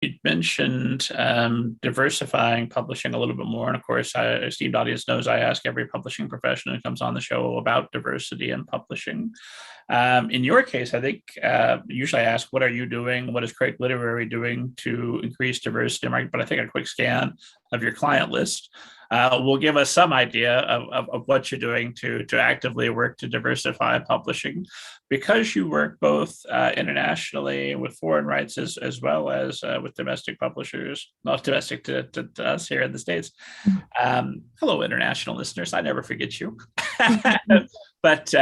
You mentioned diversifying publishing a little bit more. And of course, our esteemed audience knows I ask every publishing professional who comes on the show about diversity in publishing. In your case, I think usually I ask, what are you doing? What is Craig Literary doing to increase diversity in market? But I think a quick scan of your client list will give us some idea of what you're doing to actively work to diversify publishing. Because you work both internationally with foreign rights as well as with domestic publishers, not domestic to us here in the States. Hello, international listeners. I never forget you. But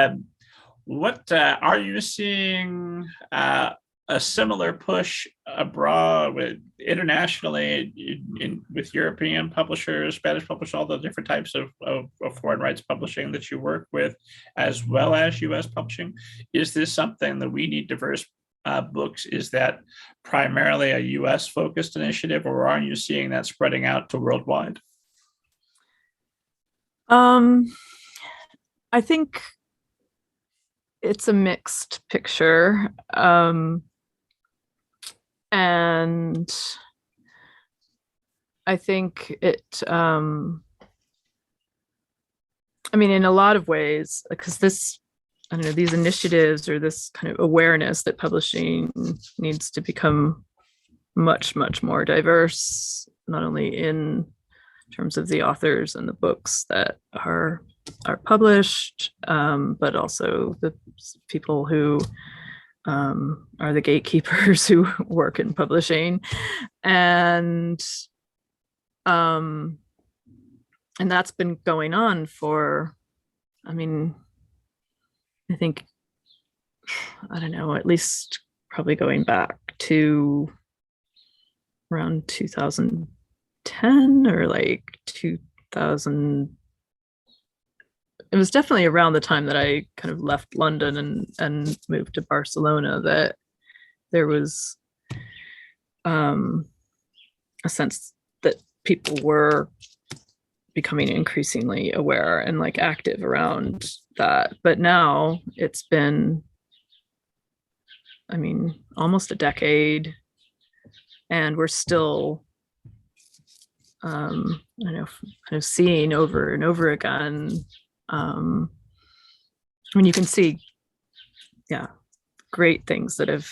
what are you seeing a similar push abroad with internationally with European publishers, Spanish publishers, all the different types of foreign rights publishing that you work with, as well as US publishing? Is this something that we need diverse books? Is that primarily a US focused initiative, or are you seeing that spreading out to worldwide? I think it's a mixed picture. And I think it, I mean, in a lot of ways, because this, I don't know, these initiatives or this kind of awareness that publishing needs to become much, much more diverse, not only in terms of the authors and the books that are published, but also the people who are the gatekeepers who work in publishing, and that's been going on for, I mean, I think, I don't know, at least probably going back to around 2010 or like 2000. It was definitely around the time that I kind of left London and moved to Barcelona that there was a sense that people were becoming increasingly aware and like active around that. But now it's been, I mean, almost a decade, and we're still, I don't know, kind of seeing over and over again. I mean, you can see, yeah, great things that have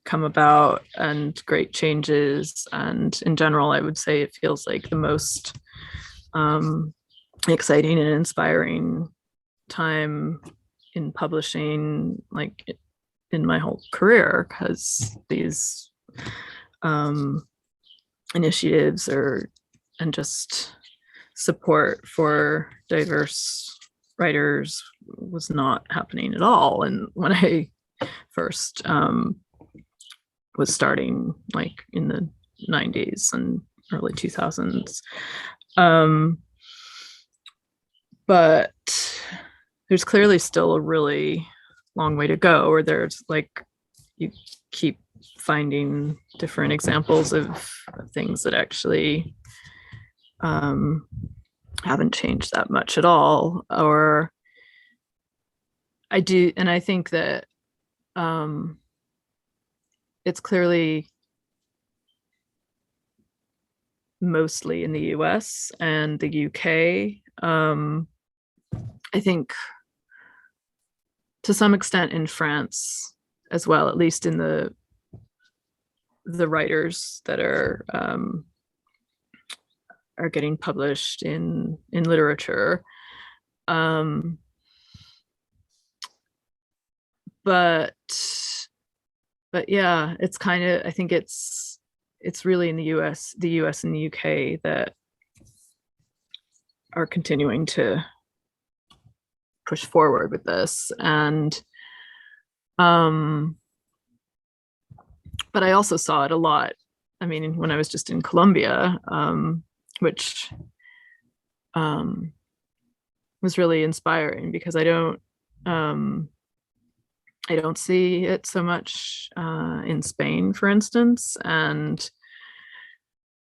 come about and great changes. And in general, I would say it feels like the most exciting and inspiring time in publishing, like in my whole career, because these initiatives and just support for diverse writers was not happening at all. And when I first was starting, like in the 90s and early 2000s, but there's clearly still a really long way to go, or there's like, you keep finding different examples of things that actually haven't changed that much at all. Or I do, and I think that it's clearly mostly in the US and the UK. I think to some extent in France as well, at least in the writers that are getting published in literature. But yeah, it's kind of, I think it's really in the US and the UK that are continuing to push forward with this. And but I also saw it a lot, I mean, when I was just in Colombia, which was really inspiring, because I don't see it so much in Spain, for instance. And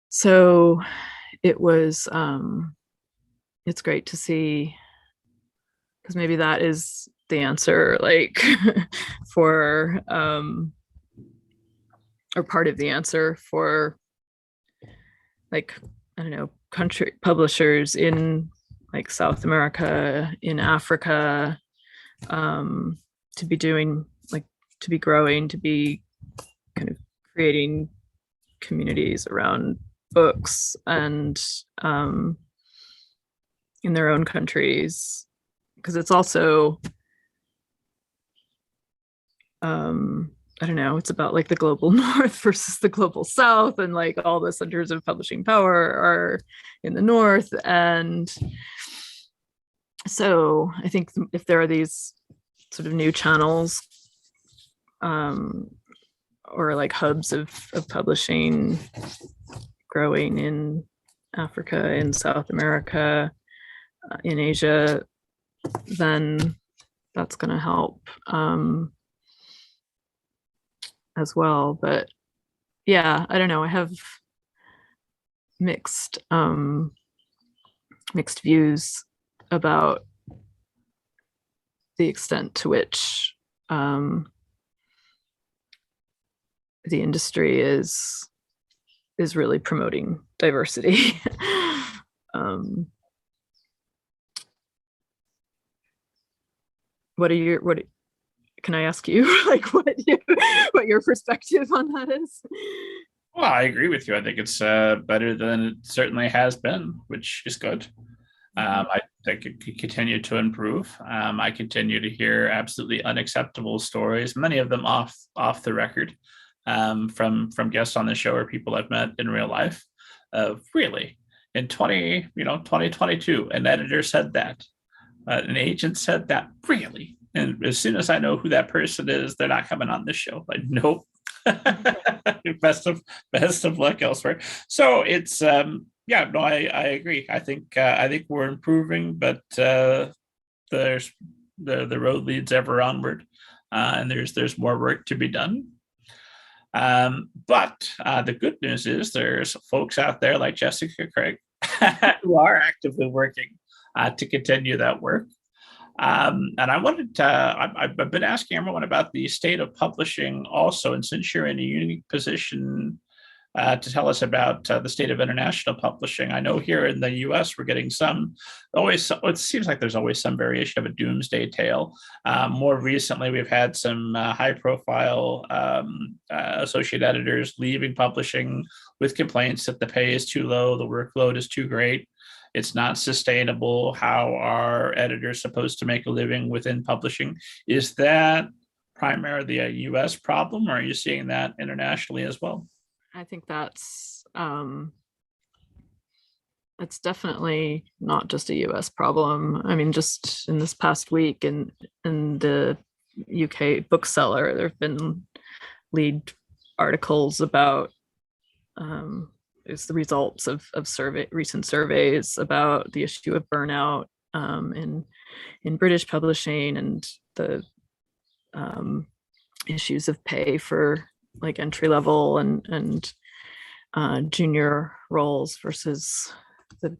so it was, it's great to see, because maybe that is the answer, like for or part of the answer for, like, I don't know, country publishers in like South America, in Africa, to be doing, like, to be growing, to be kind of creating communities around books and in their own countries, because it's also I don't know, it's about like the global north versus the global south, and like all the centers of publishing power are in the north. And so I think if there are these sort of new channels or like hubs of publishing growing in Africa, in South America, in Asia, then that's going to help as well. But yeah, I don't know. I have mixed views about the extent to which the industry is really promoting diversity. What can I ask you, like, what your perspective on that is? Well, I agree with you. I think it's better than it certainly has been, which is good. I think it could continue to improve. I continue to hear absolutely unacceptable stories, many of them off the record, from guests on the show or people I've met in real life. Really, in 2022, an editor said that, an agent said that, really. And as soon as I know who that person is, they're not coming on this show. Like, nope. best of luck elsewhere. So it's yeah, no, I agree. I think we're improving, but there's the road leads ever onward, and there's more work to be done. But the good news is there's folks out there like Jessica Craig who are actively working to continue that work. And I wanted to, I've been asking everyone about the state of publishing also, and since you're in a unique position to tell us about the state of international publishing, I know here in the US we're getting it seems like there's always some variation of a doomsday tale. More recently, we've had some high profile associate editors leaving publishing with complaints that the pay is too low, the workload is too great. It's not sustainable. How are editors supposed to make a living within publishing? Is that primarily a US problem, or are you seeing that internationally as well? I think that's it's definitely not just a US problem. I mean, just in this past week in the UK bookseller, there have been lead articles about it's the results of recent surveys about the issue of burnout in British publishing, and the issues of pay for like entry level and junior roles versus the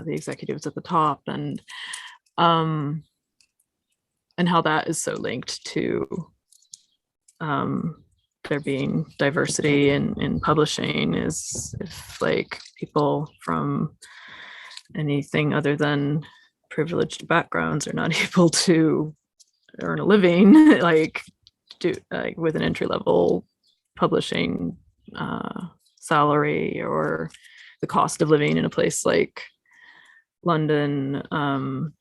executives at the top, and how that is so linked to there being diversity in publishing. Is if like people from anything other than privileged backgrounds are not able to earn a living like with an entry level publishing salary, or the cost of living in a place like London or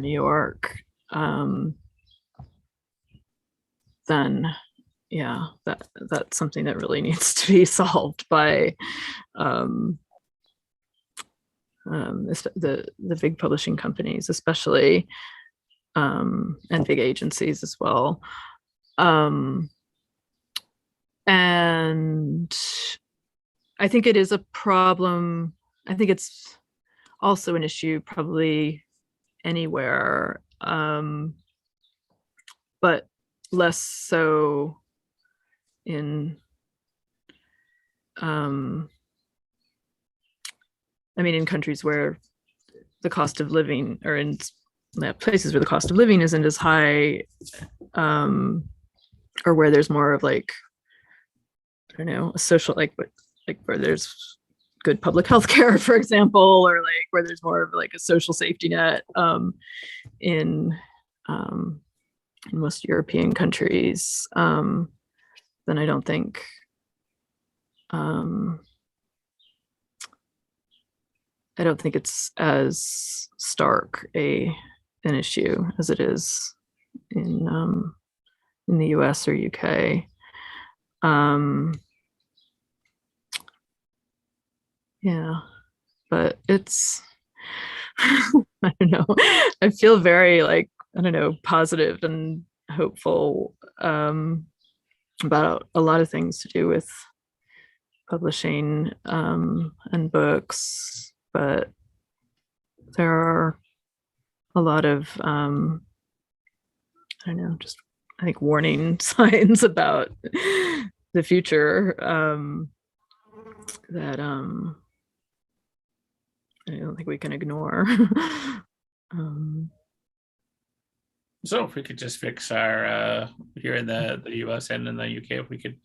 New York, then yeah, that's something that really needs to be solved by the big publishing companies, especially, and big agencies as well. And I think it is a problem. I think it's also an issue probably anywhere, but less so in in countries where the cost of living, or in places where the cost of living isn't as high, or where there's more of like, I don't know, a social, like where there's good public health care, for example, or like where there's more of like a social safety net in most European countries, then I don't think it's as stark an issue as it is in the US or UK. Yeah, but it's I don't know. I feel very like, I don't know, positive and hopeful about a lot of things to do with publishing and books, but there are a lot of I don't know, just I think warning signs about the future that I don't think we can ignore. So if we could just fix our here in the US and in the UK, if we could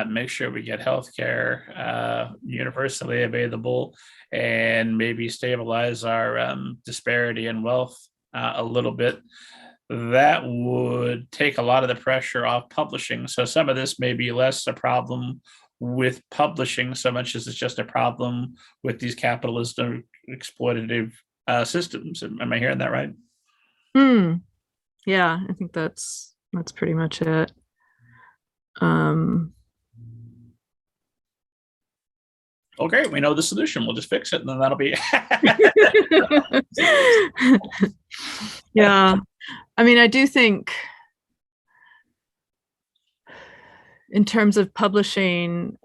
make sure we get healthcare universally available, and maybe stabilize our disparity in wealth a little bit, that would take a lot of the pressure off publishing. So some of this may be less a problem with publishing so much as it's just a problem with these capitalist exploitative systems. Am I hearing that right? Yeah, I think that's pretty much it. Okay, we know the solution. We'll just fix it, and then that'll be. Yeah, I mean, I do think in terms of publishing,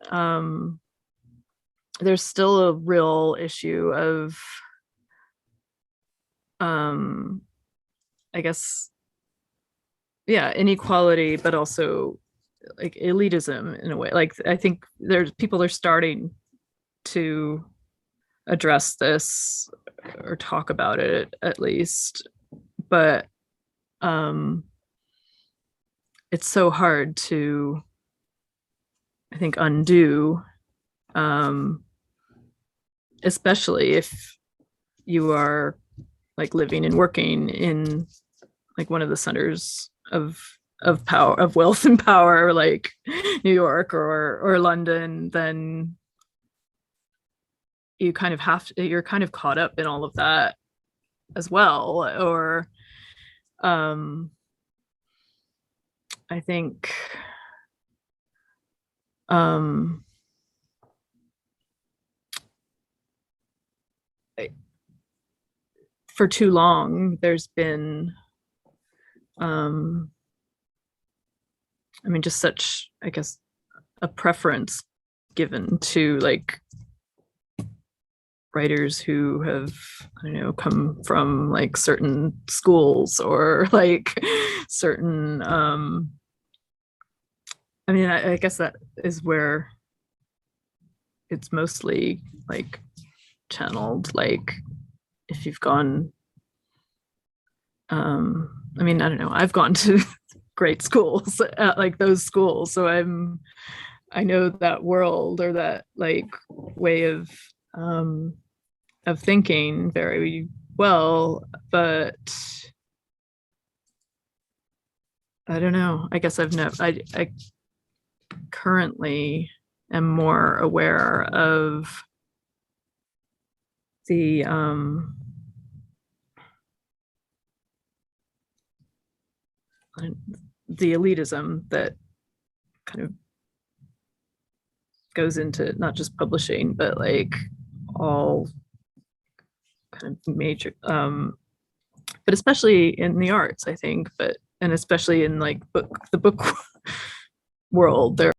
there's still a real issue of, I guess, yeah, inequality, but also like elitism in a way. Like I think there's people are starting to address this or talk about it at least, but it's so hard to, I think, undo, especially if you are like living and working in like one of the centers of power, of wealth and power, like New York or London. Then you kind of you're kind of caught up in all of that as well. Or I think for too long there's been I mean, just such, I guess, a preference given to like writers who have, I don't know, come from like certain schools or like certain I mean, I guess that is where it's mostly like channeled. Like if you've gone I mean, I don't know, I've gone to great schools at like those schools, so I know that world or that like way of thinking very well, but I don't know, I guess I currently am more aware of the elitism that kind of goes into not just publishing, but like all kind of major, but especially in the arts, I think, and especially in like the book world, there